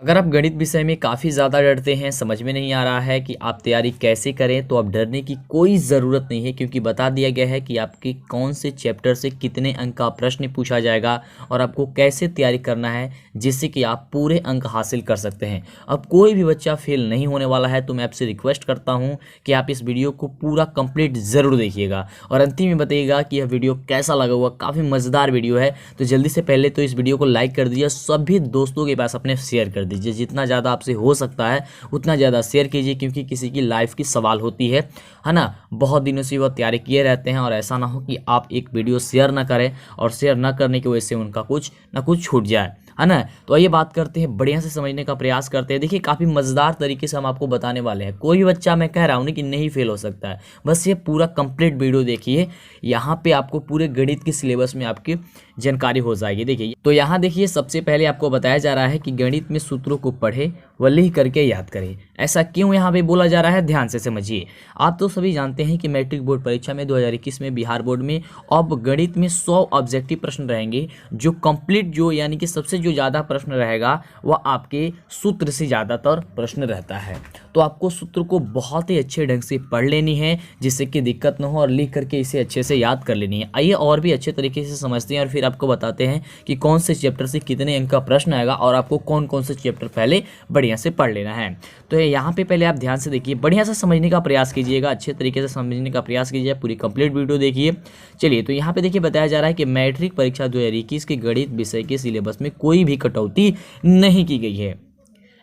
अगर आप गणित विषय में काफ़ी ज़्यादा डरते हैं, समझ में नहीं आ रहा है कि आप तैयारी कैसे करें, तो अब डरने की कोई ज़रूरत नहीं है, क्योंकि बता दिया गया है कि आपके कौन से चैप्टर से कितने अंक का प्रश्न पूछा जाएगा और आपको कैसे तैयारी करना है जिससे कि आप पूरे अंक हासिल कर सकते हैं। अब कोई भी बच्चा फेल नहीं होने वाला है, तो मैं आपसे रिक्वेस्ट करता हूँ कि आप इस वीडियो को पूरा कंप्लीट ज़रूर देखिएगा और अंतिम में बताइएगा कि यह वीडियो कैसा लगा हुआ। काफ़ी मज़ेदार वीडियो है, तो जल्दी से पहले तो इस वीडियो को लाइक कर दीजिए, सभी दोस्तों के पास अपने शेयर कर दीजिए। जितना ज़्यादा आपसे हो सकता है उतना ज़्यादा शेयर कीजिए, क्योंकि किसी की लाइफ की सवाल होती है ना। बहुत दिनों से वो तैयारी किए रहते हैं और ऐसा ना हो कि आप एक वीडियो शेयर ना करें और शेयर ना करने की वजह से उनका कुछ ना कुछ छूट जाए, है ना। तो आइए बात करते हैं, बढ़िया से समझने का प्रयास करते हैं। देखिए काफ़ी मज़ेदार तरीके से हम आपको बताने वाले हैं। कोई भी बच्चा, मैं कह रहा हूँ कि नहीं फेल हो सकता है, बस ये पूरा कंप्लीट वीडियो देखिए। यहाँ पे आपको पूरे गणित के सिलेबस में आपकी जानकारी हो जाएगी। देखिए तो यहाँ देखिए, सबसे पहले आपको बताया जा रहा है कि गणित में सूत्रों को पढ़े व लिख करके याद करें। ऐसा क्यों यहाँ पे बोला जा रहा है, ध्यान से समझिए। आप तो सभी जानते हैं कि मैट्रिक बोर्ड परीक्षा में 2021 में बिहार बोर्ड में अब गणित में 100 ऑब्जेक्टिव प्रश्न रहेंगे, जो कंप्लीट जो यानी कि सबसे जो ज़्यादा प्रश्न रहेगा वह आपके सूत्र से ज़्यादातर प्रश्न रहता है। तो आपको सूत्र को बहुत ही अच्छे ढंग से पढ़ लेनी है जिससे कि दिक्कत न हो, और लिख करके इसे अच्छे से याद कर लेनी है। आइए और भी अच्छे तरीके से समझते हैं और फिर आपको बताते हैं कि कौन से चैप्टर से कितने अंक का प्रश्न आएगा और आपको कौन कौन से चैप्टर पहले बढ़िया से पढ़ लेना है। तो यहाँ पे पहले आप ध्यान से देखिए, बढ़िया से समझने का प्रयास कीजिएगा, अच्छे तरीके से समझने का प्रयास कीजिए, पूरी कंप्लीट वीडियो देखिए। चलिए तो यहाँ पे देखिए, बताया जा रहा है कि मैट्रिक परीक्षा 2021 के गणित विषय के सिलेबस में कोई भी कटौती नहीं की गई है।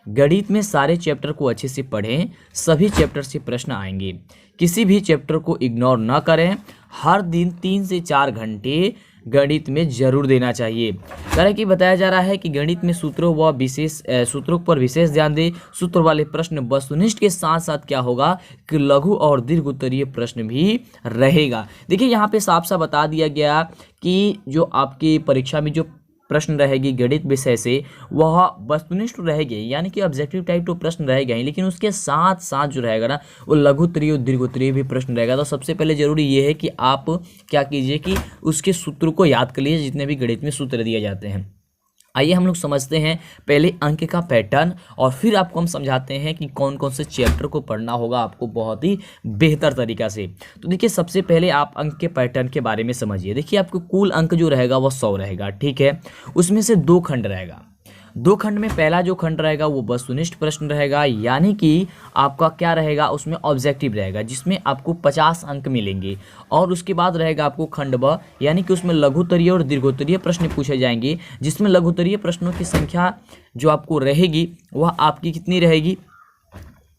गणित में सारे चैप्टर को अच्छे से पढ़ें, सभी चैप्टर से प्रश्न आएंगे, किसी भी चैप्टर को इग्नोर ना करें। हर दिन 3 से 4 घंटे गणित में जरूर देना चाहिए। तरह की बताया जा रहा है कि गणित में सूत्रों व विशेष सूत्रों पर विशेष ध्यान दें। सूत्र वाले प्रश्न वस्तुनिष्ठ के साथ साथ क्या होगा कि लघु और दीर्घ उत्तरीय प्रश्न भी रहेगा। देखिए यहाँ पे साफ साफ बता दिया गया कि जो आपकी परीक्षा में जो प्रश्न रहेगी गणित विषय से वह वस्तुनिष्ठ रहेगी, यानी कि ऑब्जेक्टिव टाइप तो प्रश्न रहेगा ही, लेकिन उसके साथ साथ जो रहेगा ना वो लघु उत्तरीय और दीर्घ उत्तरीय भी प्रश्न रहेगा। तो सबसे पहले जरूरी ये है कि आप क्या कीजिए कि उसके सूत्रों को याद कर लीजिए, जितने भी गणित में सूत्र दिए जाते हैं। आइए हम लोग समझते हैं पहले अंक का पैटर्न और फिर आपको हम समझाते हैं कि कौन कौन से चैप्टर को पढ़ना होगा आपको बहुत ही बेहतर तरीका से। तो देखिए सबसे पहले आप अंक के पैटर्न के बारे में समझिए। देखिए आपको कुल अंक जो रहेगा वह 100 रहेगा, ठीक है। उसमें से 2 खंड रहेगा। 2 खंड में पहला जो खंड रहेगा वो वस्तुनिष्ठ प्रश्न रहेगा, यानी कि आपका क्या रहेगा उसमें ऑब्जेक्टिव रहेगा, जिसमें आपको 50 अंक मिलेंगे। और उसके बाद रहेगा आपको खंड ब, यानी कि उसमें लघुत्तरीय और दीर्घोत्तरीय प्रश्न पूछे जाएंगे, जिसमें लघुत्तरीय प्रश्नों की संख्या जो आपको रहेगी वह आपकी कितनी रहेगी,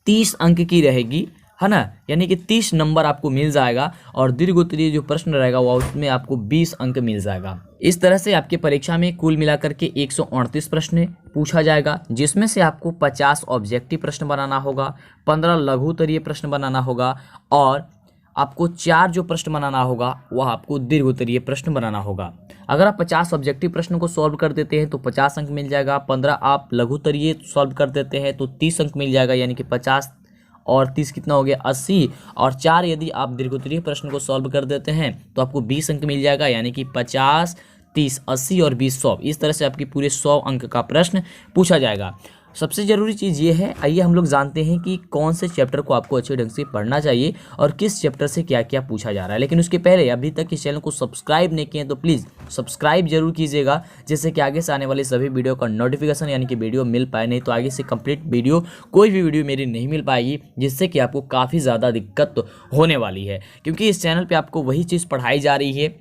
30 अंक की रहेगी, है ना, यानी कि 30 नंबर आपको मिल जाएगा। और दीर्घोत्तरीय जो प्रश्न रहेगा वह उसमें आपको 20 अंक मिल जाएगा। इस तरह से आपके परीक्षा में कुल मिलाकर के 138 प्रश्न पूछा जाएगा, जिसमें से आपको 50 ऑब्जेक्टिव प्रश्न बनाना होगा, 15 लघुत्तरीय प्रश्न बनाना होगा और आपको 4 जो प्रश्न बनाना होगा वह आपको दीर्घोत्तरीय प्रश्न बनाना होगा। अगर आप 50 ऑब्जेक्टिव प्रश्न को सॉल्व कर देते हैं तो 50 अंक मिल जाएगा। 15 आप लघुत्तरीय सॉल्व कर देते हैं तो 30 अंक मिल जाएगा, यानी कि 50 और 30 कितना हो गया 80। और 4 यदि आप दीर्घोत्तरीय प्रश्न को सॉल्व कर देते हैं तो आपको 20 अंक मिल जाएगा, यानी कि 50, 30, 80 और 20 100। इस तरह से आपकी पूरे 100 अंक का प्रश्न पूछा जाएगा। सबसे ज़रूरी चीज़ ये है, आइए हम लोग जानते हैं कि कौन से चैप्टर को आपको अच्छे ढंग से पढ़ना चाहिए और किस चैप्टर से क्या क्या पूछा जा रहा है। लेकिन उसके पहले अभी तक इस चैनल को सब्सक्राइब नहीं किए तो प्लीज़ सब्सक्राइब जरूर कीजिएगा, जिससे कि आगे से आने वाले सभी वीडियो का नोटिफिकेशन यानी कि वीडियो मिल पाए। नहीं तो आगे से कंप्लीट वीडियो कोई भी वीडियो मेरी नहीं मिल पाएगी, जिससे कि आपको काफ़ी ज़्यादा दिक्कत होने वाली है, क्योंकि इस चैनल पर आपको वही चीज़ पढ़ाई जा रही है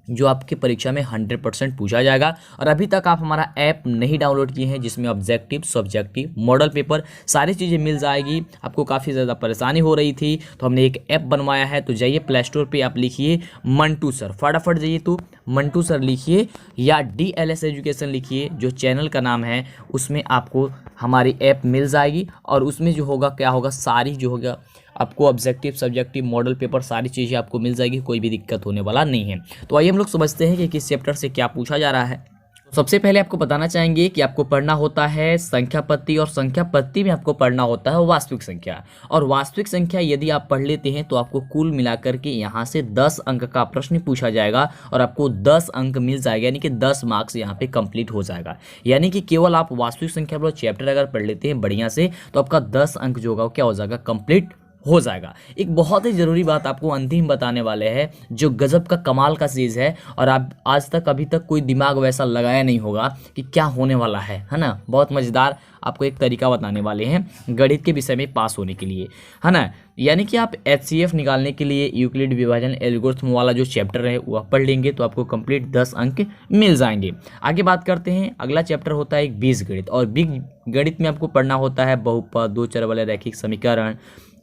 जो आपके परीक्षा में 100% पूछा जाएगा। और अभी तक आप हमारा ऐप नहीं डाउनलोड किए हैं जिसमें ऑब्जेक्टिव, सब्जेक्टिव, मॉडल पेपर सारी चीज़ें मिल जाएगी। आपको काफ़ी ज़्यादा परेशानी हो रही थी तो हमने एक ऐप बनवाया है। तो जाइए प्ले स्टोर पर, आप लिखिए मंटू सर, फटाफट जाइए तो मंटू सर लिखिए या DLS एजुकेशन लिखिए, जो चैनल का नाम है, उसमें आपको हमारी ऐप मिल जाएगी। और उसमें जो होगा क्या होगा, सारी जो होगा आपको ऑब्जेक्टिव, सब्जेक्टिव, मॉडल पेपर सारी चीज़ें आपको मिल जाएगी, कोई भी दिक्कत होने वाला नहीं है। तो आइए हम लोग समझते हैं कि किस चैप्टर से क्या पूछा जा रहा है। सबसे पहले आपको बताना चाहेंगे कि आपको पढ़ना होता है संख्या पत्ती, और संख्या पत्ती में आपको पढ़ना होता है वास्तविक संख्या। और वास्तविक संख्या यदि आप पढ़ लेते हैं तो आपको कुल मिलाकर के यहाँ से 10 अंक का प्रश्न पूछा जाएगा और आपको 10 अंक मिल जाएगा, यानी कि 10 मार्क्स यहाँ पे कंप्लीट हो जाएगा। यानी कि केवल आप वास्तविक संख्या वाला चैप्टर अगर पढ़ लेते हैं बढ़िया से तो आपका 10 अंक जो होगा क्या हो जाएगा, कंप्लीट हो जाएगा। एक बहुत ही ज़रूरी बात आपको अंतिम बताने वाले हैं जो गजब का कमाल का चीज़ है, और आप आज तक अभी तक कोई दिमाग वैसा लगाया नहीं होगा कि क्या होने वाला है ना। बहुत मज़ेदार आपको एक तरीका बताने वाले हैं गणित के विषय में पास होने के लिए, है ना। यानी कि आप HCF निकालने के लिए यूक्लिड विभाजन एल्गोरिथम वाला जो चैप्टर है वो आप पढ़ लेंगे तो आपको कंप्लीट 10 अंक मिल जाएंगे। आगे बात करते हैं, अगला चैप्टर होता है एक बीजगणित, और बीजगणित में आपको पढ़ना होता है बहुपद, दो चर वाले रैखिक समीकरण,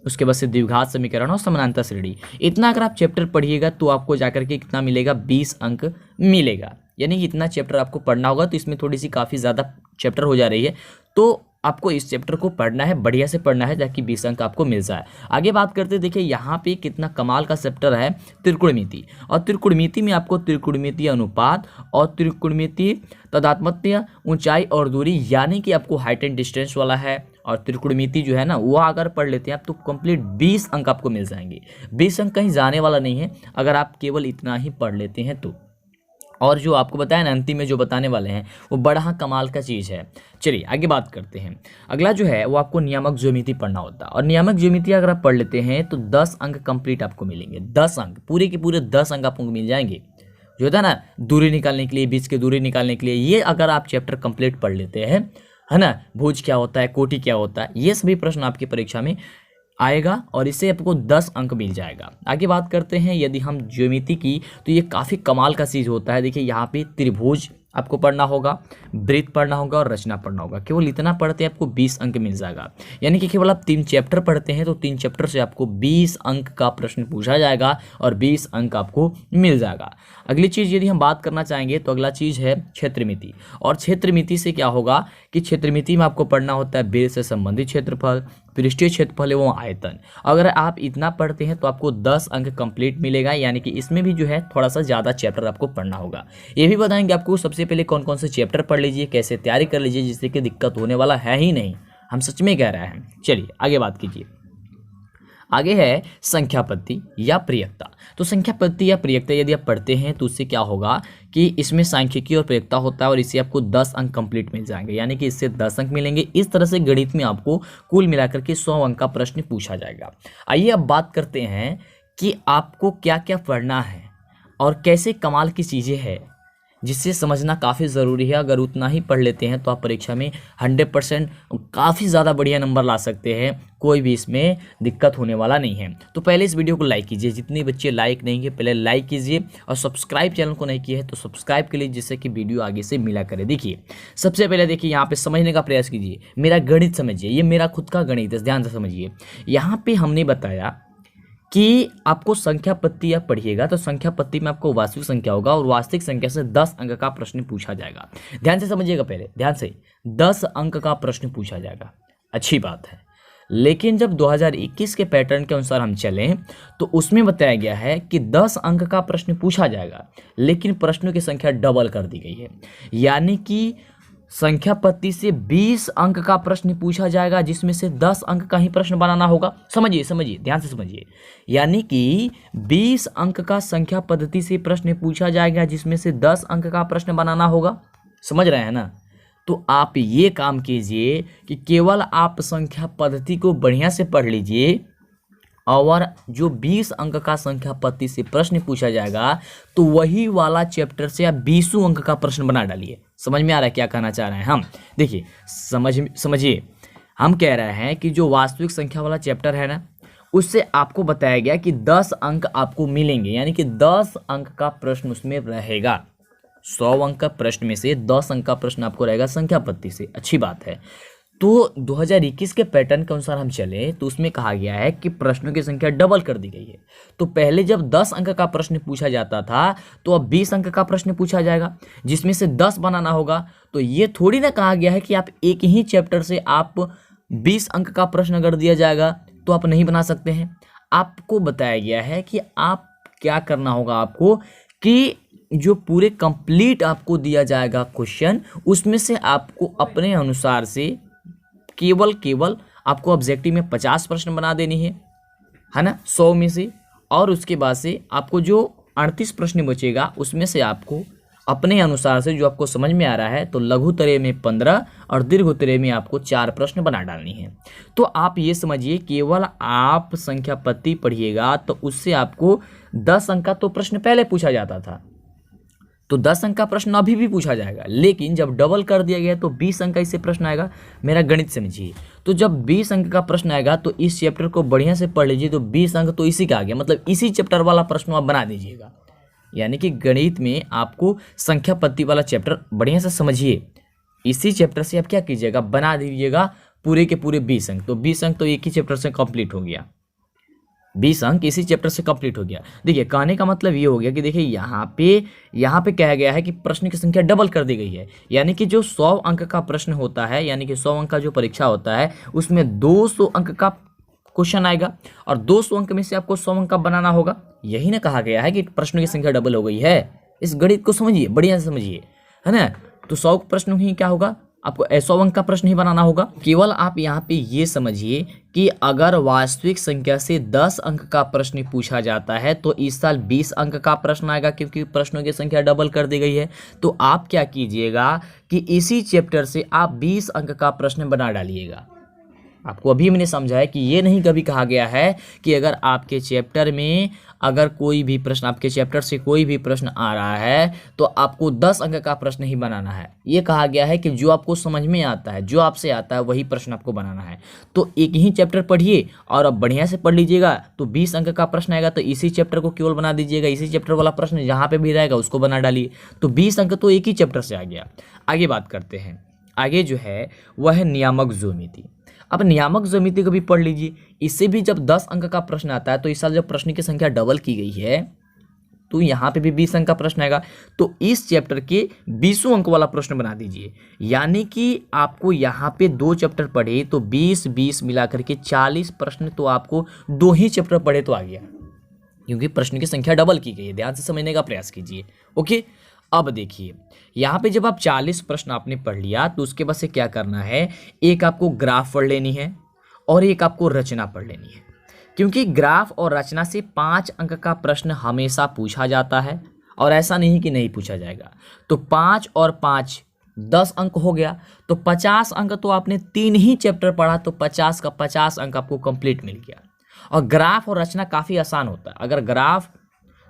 उसके बाद से द्विघात समीकरण और समानांतर श्रेणी। इतना अगर आप चैप्टर पढ़िएगा तो आपको जाकर के कितना मिलेगा, 20 अंक मिलेगा। यानी कि इतना चैप्टर आपको पढ़ना होगा। तो इसमें थोड़ी सी काफ़ी ज़्यादा चैप्टर हो जा रही है, तो आपको इस चैप्टर को पढ़ना है, बढ़िया से पढ़ना है ताकि 20 अंक आपको मिल जाए। आगे बात करते देखिए यहाँ पे कितना कमाल का चैप्टर है त्रिकोणमिति, और त्रिकोणमिति में आपको त्रिकोणमितीय अनुपात और त्रिकोणमितीय तदात्मत्य, ऊंचाई और दूरी, यानी कि आपको हाइट एंड डिस्टेंस वाला है। और त्रिकोणमिति जो है ना वो अगर पढ़ लेते हैं आप तो कंप्लीट 20 अंक आपको मिल जाएंगे। 20 अंक कहीं जाने वाला नहीं है अगर आप केवल इतना ही पढ़ लेते हैं तो। और जो आपको बताया ना अंतिम में जो बताने वाले हैं वो बड़ा कमाल का चीज़ है। चलिए आगे बात करते हैं। अगला जो है वो आपको नियामक ज्यामिति पढ़ना होता है, और नियामक ज्यामिति अगर आप पढ़ लेते हैं तो 10 अंक कंप्लीट आपको मिलेंगे। 10 अंक पूरे के पूरे 10 अंक आपको मिल जाएंगे। जो होता है ना दूरी निकालने के लिए, बीच की दूरी निकालने के लिए, ये अगर आप चैप्टर कंप्लीट पढ़ लेते हैं, है ना, भुज क्या होता है, कोटि क्या होता है, ये सभी प्रश्न आपकी परीक्षा में आएगा और इससे आपको 10 अंक मिल जाएगा। आगे बात करते हैं यदि हम ज्योमिति की, तो ये काफ़ी कमाल का चीज़ होता है। देखिए यहाँ पे त्रिभुज आपको पढ़ना होगा, वृत्त पढ़ना होगा और रचना पढ़ना होगा। केवल इतना पढ़ते हैं आपको 20 अंक मिल जाएगा। यानी कि केवल आप 3 चैप्टर पढ़ते हैं तो 3 चैप्टर से आपको 20 अंक का प्रश्न पूछा जाएगा और 20 अंक आपको मिल जाएगा। अगली चीज़ यदि हम बात करना चाहेंगे तो अगला चीज़ है क्षेत्रमिति, और क्षेत्रमिति से क्या होगा कि क्षेत्रमिति में आपको पढ़ना होता है वृत्त से संबंधित क्षेत्रफल, पृष्ठीय क्षेत्रफल एवं आयतन। अगर आप इतना पढ़ते हैं तो आपको 10 अंक कंप्लीट मिलेगा। यानी कि इसमें भी जो है थोड़ा सा ज़्यादा चैप्टर आपको पढ़ना होगा। ये भी बताएंगे आपको सबसे पहले कौन कौन से चैप्टर पढ़ लीजिए, कैसे तैयारी कर लीजिए, जिससे कि दिक्कत होने वाला है ही नहीं, हम सच में कह रहे हैं। चलिए आगे बात कीजिए। आगे है संख्या पत्ती या प्रयेक्ता। तो संख्या पत्ती या प्रयेक्ता यदि आप पढ़ते हैं तो उससे क्या होगा कि इसमें सांख्यिकी और प्रयेक्ता होता है और इससे आपको 10 अंक कंप्लीट मिल जाएंगे। यानी कि इससे 10 अंक मिलेंगे। इस तरह से गणित में आपको कुल मिलाकर के 100 अंक का प्रश्न पूछा जाएगा। आइए अब बात करते हैं कि आपको क्या क्या पढ़ना है और कैसे कमाल की चीज़ें हैं, जिससे समझना काफ़ी ज़रूरी है। अगर उतना ही पढ़ लेते हैं तो आप परीक्षा में 100% काफ़ी ज़्यादा बढ़िया नंबर ला सकते हैं। कोई भी इसमें दिक्कत होने वाला नहीं है। तो पहले इस वीडियो को लाइक कीजिए, जितने बच्चे लाइक नहीं किए पहले लाइक कीजिए, और सब्सक्राइब चैनल को नहीं किया है तो सब्सक्राइब के लिए, जिससे कि वीडियो आगे से मिला करे। देखिए सबसे पहले देखिए यहाँ पे समझने का प्रयास कीजिए, मेरा गणित समझिए, ये मेरा खुद का गणित है, ध्यान से समझिए। यहाँ पे हमने बताया कि आपको संख्या पत्ती आप पढ़िएगा तो संख्या पत्ती में आपको वास्तविक संख्या होगा और वास्तविक संख्या से 10 अंक का प्रश्न पूछा जाएगा। ध्यान से समझिएगा, पहले ध्यान से 10 अंक का प्रश्न पूछा जाएगा, अच्छी बात है। लेकिन जब 2021 के पैटर्न के अनुसार हम चलें तो उसमें बताया गया है कि 10 अंक का प्रश्न पूछा जाएगा, लेकिन प्रश्नों की संख्या डबल कर दी गई है। यानी कि संख्या पत्ती से 20 अंक का प्रश्न पूछा जाएगा, जिसमें से 10 अंक का ही प्रश्न बनाना होगा। समझिए समझिए, ध्यान से समझिए। यानी कि 20 अंक का संख्या पद्धति से प्रश्न पूछा जाएगा, जिसमें से 10 अंक का प्रश्न बनाना होगा। समझ रहे हैं ना? तो आप ये काम कीजिए कि केवल आप संख्या पद्धति को बढ़िया से पढ़ लीजिए, और जो 20 अंक का संख्या पत्ती से प्रश्न पूछा जाएगा तो वही वाला चैप्टर से आप 20 अंक का प्रश्न बना डालिए। समझ में आ रहा है क्या कहना चाह रहे हैं हम? देखिए समझिए, हम कह रहे हैं कि जो वास्तविक संख्या वाला चैप्टर है ना, उससे आपको बताया गया कि 10 अंक आपको मिलेंगे। यानी कि 10 अंक का प्रश्न उसमें रहेगा। 100 अंक का प्रश्न में से 10 अंक का प्रश्न आपको रहेगा संख्या पत्ती से। अच्छी बात है। तो 2021 के पैटर्न के अनुसार हम चले तो उसमें कहा गया है कि प्रश्नों की संख्या डबल कर दी गई है। तो पहले जब 10 अंक का प्रश्न पूछा जाता था तो अब 20 अंक का प्रश्न पूछा जाएगा, जिसमें से 10 बनाना होगा। तो ये थोड़ी ना कहा गया है कि आप एक ही चैप्टर से आप 20 अंक का प्रश्न अगर दिया जाएगा तो आप नहीं बना सकते हैं। आपको बताया गया है कि आप क्या करना होगा, आपको कि जो पूरे कंप्लीट आपको दिया जाएगा क्वेश्चन, उसमें से आपको अपने अनुसार से केवल आपको ऑब्जेक्टिव में 50 प्रश्न बना देनी है ना, 100 में से। और उसके बाद से आपको जो 38 प्रश्न बचेगा उसमें से आपको अपने अनुसार से जो आपको समझ में आ रहा है, तो लघुतरे में 15 और दीर्घोत्तरीय में आपको 4 प्रश्न बना डालनी है। तो आप ये समझिए, केवल आप संख्या पत्ती पढ़िएगा तो उससे आपको 10 अंक का तो प्रश्न पहले पूछा जाता था, तो 10 अंक का प्रश्न अभी भी पूछा जाएगा, लेकिन जब डबल कर दिया गया तो 20 अंक का इससे प्रश्न आएगा। मेरा गणित समझिए, तो जब 20 अंक का प्रश्न आएगा तो इस चैप्टर को बढ़िया से पढ़ लीजिए, तो 20 अंक तो इसी का आ गया, मतलब इसी चैप्टर वाला प्रश्न आप बना दीजिएगा। यानी कि गणित में आपको संख्या पत्ती वाला चैप्टर बढ़िया से समझिए, इसी चैप्टर से आप क्या कीजिएगा, बना दीजिएगा पूरे के पूरे 20 अंक। तो 20 अंक तो एक ही चैप्टर से कंप्लीट हो गया, 20 अंक इसी चैप्टर से कंप्लीट हो गया। देखिए कहने का मतलब ये हो गया कि देखिए यहाँ पे कहा गया है कि प्रश्न की संख्या डबल कर दी गई है। यानी कि जो 100 अंक का प्रश्न होता है, यानी कि 100 अंक का जो परीक्षा होता है, उसमें 200 अंक का क्वेश्चन आएगा और 200 अंक में से आपको 100 अंक का बनाना होगा। यही ना कहा गया है कि प्रश्नों की संख्या डबल हो गई है। इस गणित को समझिए, बढ़िया से समझिए, है ना। तो 100 प्रश्न ही क्या होगा, आपको 100 अंक का प्रश्न ही बनाना होगा। केवल आप यहाँ पे ये समझिए कि अगर वास्तविक संख्या से 10 अंक का प्रश्न पूछा जाता है तो इस साल 20 अंक का प्रश्न आएगा, क्योंकि प्रश्नों की संख्या डबल कर दी गई है। तो आप क्या कीजिएगा कि इसी चैप्टर से आप 20 अंक का प्रश्न बना डालिएगा। आपको अभी मैंने समझाया कि ये नहीं कभी कहा गया है कि अगर आपके चैप्टर में अगर कोई भी प्रश्न, आपके चैप्टर से कोई भी प्रश्न आ रहा है तो आपको 10 अंक का प्रश्न ही बनाना है। ये कहा गया है कि जो आपको समझ में आता है, जो आपसे आता है, वही प्रश्न आपको बनाना है। तो एक ही चैप्टर पढ़िए और अब बढ़िया से पढ़ लीजिएगा, तो 20 अंक का प्रश्न आएगा, तो इसी चैप्टर को केवल बना दीजिएगा, इसी चैप्टर वाला प्रश्न जहाँ पे भी रहेगा उसको बना डालिए। तो 20 अंक तो एक ही चैप्टर से आ गया। आगे बात करते हैं, आगे जो है वह है नियामक ज्यामिति। अब नियामक ज्यामिति को भी पढ़ लीजिए, इससे भी जब 10 अंक का प्रश्न आता है, तो इस साल जब प्रश्न की संख्या डबल की गई है तो यहाँ पे भी 20 अंक का प्रश्न आएगा। तो इस चैप्टर के 20 अंक वाला प्रश्न बना दीजिए। यानी कि आपको यहाँ पे 2 चैप्टर पढ़े तो 20-20 मिलाकर के 40 प्रश्न, तो आपको 2 ही चैप्टर पढ़े तो आ गया, क्योंकि प्रश्न की संख्या डबल की गई है। ध्यान से समझने का प्रयास कीजिए। ओके, अब देखिए यहाँ पे जब आप 40 प्रश्न आपने पढ़ लिया तो उसके बाद से क्या करना है, एक आपको ग्राफ पढ़ लेनी है और एक आपको रचना पढ़ लेनी है, क्योंकि ग्राफ और रचना से 5 अंक का प्रश्न हमेशा पूछा जाता है और ऐसा नहीं कि नहीं पूछा जाएगा। तो 5 और 5 10 अंक हो गया, तो 50 अंक तो आपने 3 ही चैप्टर पढ़ा, तो 50 का 50 अंक आपको कंप्लीट मिल गया। और ग्राफ और रचना काफ़ी आसान होता है। अगर ग्राफ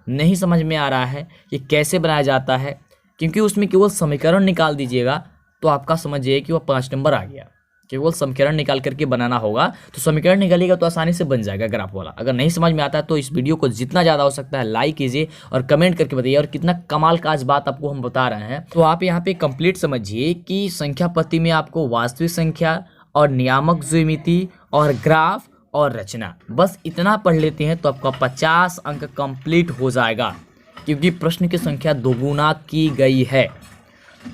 नहीं समझ में आ रहा है कि कैसे बनाया जाता है, क्योंकि उसमें केवल समीकरण निकाल दीजिएगा तो आपका समझिए कि वह 5 नंबर आ गया। केवल समीकरण निकाल करके बनाना होगा, तो समीकरण निकालिएगा तो आसानी से बन जाएगा ग्राफ वाला। अगर नहीं समझ में आता है तो इस वीडियो को जितना ज़्यादा हो सकता है लाइक कीजिए और कमेंट करके बताइए, और कितना कमाल का आज बात आपको हम बता रहे हैं। तो आप यहाँ पे कंप्लीट समझिए कि संख्या पत्ती में आपको वास्तविक संख्या और नियामक ज्यामिति और ग्राफ और रचना, बस इतना पढ़ लेते हैं तो आपका 50 अंक कंप्लीट हो जाएगा, क्योंकि प्रश्न की संख्या दोगुना की गई है।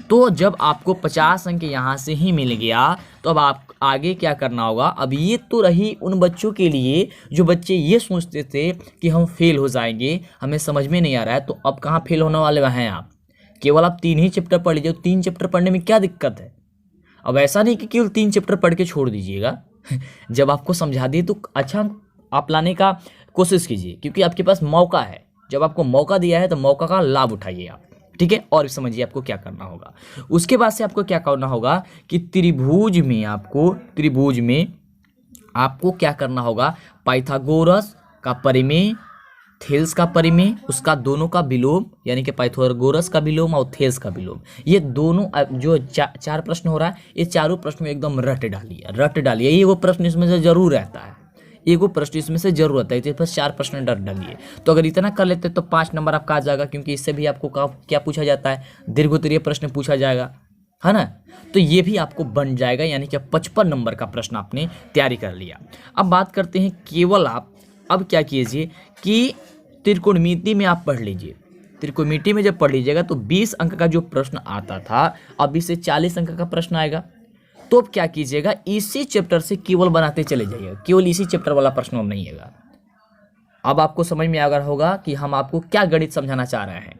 तो जब आपको 50 अंक यहाँ से ही मिल गया तो अब आप आगे क्या करना होगा। अब ये तो रही उन बच्चों के लिए जो बच्चे ये सोचते थे कि हम फेल हो जाएंगे, हमें समझ में नहीं आ रहा है। तो अब कहाँ फेल होने वाले हैं आप, केवल आप 3 ही चैप्टर पढ़ लीजिए। 3 चैप्टर पढ़ने में क्या दिक्कत है। अब ऐसा नहीं कि केवल 3 चैप्टर पढ़ के छोड़ दीजिएगा। जब आपको समझा दिए तो अच्छा आप लाने का कोशिश कीजिए, क्योंकि आपके पास मौका है। जब आपको मौका दिया है तो मौका का लाभ उठाइए आप, ठीक है। और समझिए आपको क्या करना होगा। उसके बाद से आपको क्या करना होगा कि त्रिभुज में आपको क्या करना होगा, पाइथागोरस का परिमेय, थेल्स का परिमेय, उसका दोनों का विलोम, यानी कि पाइथागोरस का विलोम और थेल्स का विलोम, ये दोनों जो 4 प्रश्न हो रहा है, ये चारों प्रश्न में एकदम रट डालिए। ये वो प्रश्न इसमें से जरूर रहता है, एगो प्रश्न इसमें से जरूर आता है, तो बस 4 प्रश्न डर डालिए। तो अगर इतना कर लेते तो 5 नंबर आपका आ जाएगा, क्योंकि इससे भी आपको क्या पूछा जाता है, दीर्घोत्तरीय प्रश्न पूछा जाएगा, है ना। तो ये भी आपको बन जाएगा, यानी कि 55 नंबर का प्रश्न आपने तैयारी कर लिया। अब बात करते हैं, केवल आप अब क्या कीजिए कि त्रिकोणमिति में आप पढ़ लीजिए। त्रिकोणमिति में जब पढ़ लीजिएगा तो 20 अंक का जो प्रश्न आता था, अब इससे 40 अंक का प्रश्न आएगा। तो अब क्या कीजिएगा, इसी चैप्टर से केवल बनाते चले जाइएगा, केवल इसी चैप्टर वाला प्रश्न अब नहीं आएगा। अब आपको समझ में आ गया होगा कि हम आपको क्या गणित समझाना चाह रहे हैं।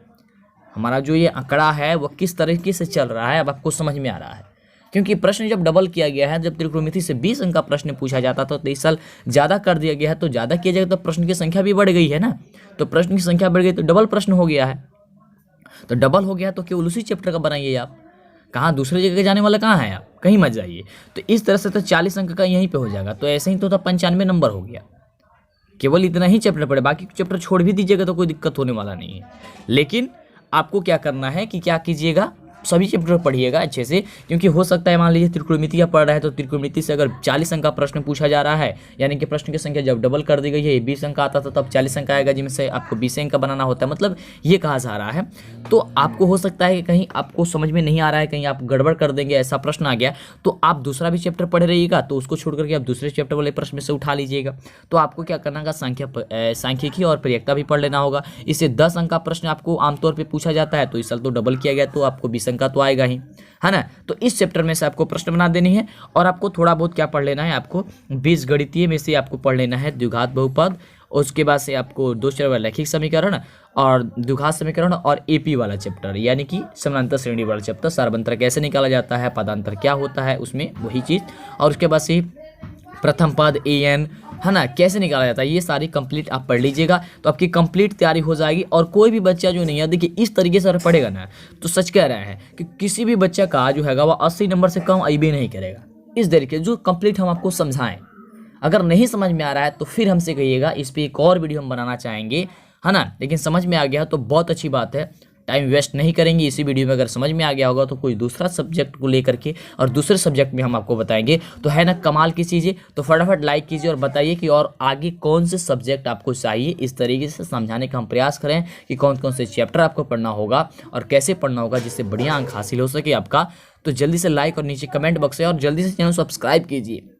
हमारा जो ये आंकड़ा है वो किस तरीके से चल रहा है अब आपको समझ में आ रहा है। क्योंकि प्रश्न जब डबल किया गया है, जब त्रिकोणमिति से 20 अंक का प्रश्न पूछा जाता था तो इस साल ज़्यादा कर दिया गया है, तो ज़्यादा किया जाएगा तो प्रश्न की संख्या भी बढ़ गई है ना। तो प्रश्न की संख्या बढ़ गई तो डबल प्रश्न हो गया है। तो डबल हो गया तो केवल उसी चैप्टर का बनाइए आप, कहाँ दूसरी जगह जाने वाला कहाँ है, आप कहीं मत जाइए। तो इस तरह से तो 40 अंक का यहीं पे हो जाएगा। तो ऐसे ही तो 95 नंबर हो गया, केवल इतना ही चैप्टर पढ़े, बाकी चैप्टर छोड़ भी दीजिएगा तो कोई दिक्कत होने वाला नहीं है। लेकिन आपको क्या करना है कि क्या कीजिएगा, सभी चैप्टर पढ़िएगा अच्छे से, क्योंकि हो सकता है मान लीजिए त्रिकोणमिति का पढ़ रहा है तो त्रिकोणमिति से अगर 40 अंक का प्रश्न पूछा जा रहा है, यानी कि प्रश्न की संख्या जब डबल कर दी गई है, 20 अंक आता था तब 40 अंक आएगा, जिनमें से आपको 20 अंक का बनाना होता है, मतलब ये कहा जा रहा है। तो आपको हो सकता है कि कहीं आपको समझ में नहीं आ रहा है, कहीं आप गड़बड़ कर देंगे, ऐसा प्रश्न आ गया तो आप दूसरा भी चैप्टर पढ़ रहिएगा, तो उसको छोड़ करके आप दूसरे चैप्टर वाले प्रश्न में से उठा लीजिएगा। तो आपको क्या करना होगा, सांख्यिकी और प्रयक्ता भी पढ़ लेना होगा। इससे 10 अंक का प्रश्न आपको आमतौर पर पूछा जाता है, तो इस साल तो डबल किया गया तो आपको 20 अंक का तो आएगा ही, है ना। तो इस चैप्टर में से आपको प्रश्न बना देनी है और आपको थोड़ा बहुत क्या पढ़ लेना है, आपको बीजगणितीय में से आपको पढ़ लेना है द्विघात बहुपद, उसके बाद से आपको दो चर वाला रैखिक समीकरण और द्विघात समीकरण और एपी वाला चैप्टर, यानी कि समानांतर श्रेणी वाला चैप्टर, सार्वंतर कैसे निकाला जाता है, पदांतर क्या होता है उसमें वही चीज़, और उसके बाद से प्रथम पद an, है ना, कैसे निकाला जाता है, ये सारी कंप्लीट आप पढ़ लीजिएगा तो आपकी कंप्लीट तैयारी हो जाएगी। और कोई भी बच्चा जो नहीं है, देखिए इस तरीके से अगर पढ़ेगा ना तो सच कह रहे हैं कि किसी भी बच्चा का जो हैगा वह 80 नंबर से कम आई भी नहीं करेगा। इस तरीके जो कंप्लीट हम आपको समझाएं, अगर नहीं समझ में आ रहा है तो फिर हमसे कहिएगा, इस पर एक और वीडियो हम बनाना चाहेंगे, है ना। लेकिन समझ में आ गया तो बहुत अच्छी बात है, टाइम वेस्ट नहीं करेंगे इसी वीडियो में। अगर समझ में आ गया होगा तो कोई दूसरा सब्जेक्ट को लेकर के और दूसरे सब्जेक्ट में हम आपको बताएंगे, तो है ना कमाल की चीज़ें। तो फटाफट लाइक कीजिए और बताइए कि और आगे कौन से सब्जेक्ट आपको चाहिए। इस तरीके से समझाने का हम प्रयास करें कि कौन कौन से चैप्टर आपको पढ़ना होगा और कैसे पढ़ना होगा जिससे बढ़िया अंक हासिल हो सके आपका। तो जल्दी से लाइक और नीचे कमेंट बॉक्स है और जल्दी से चैनल सब्सक्राइब कीजिए।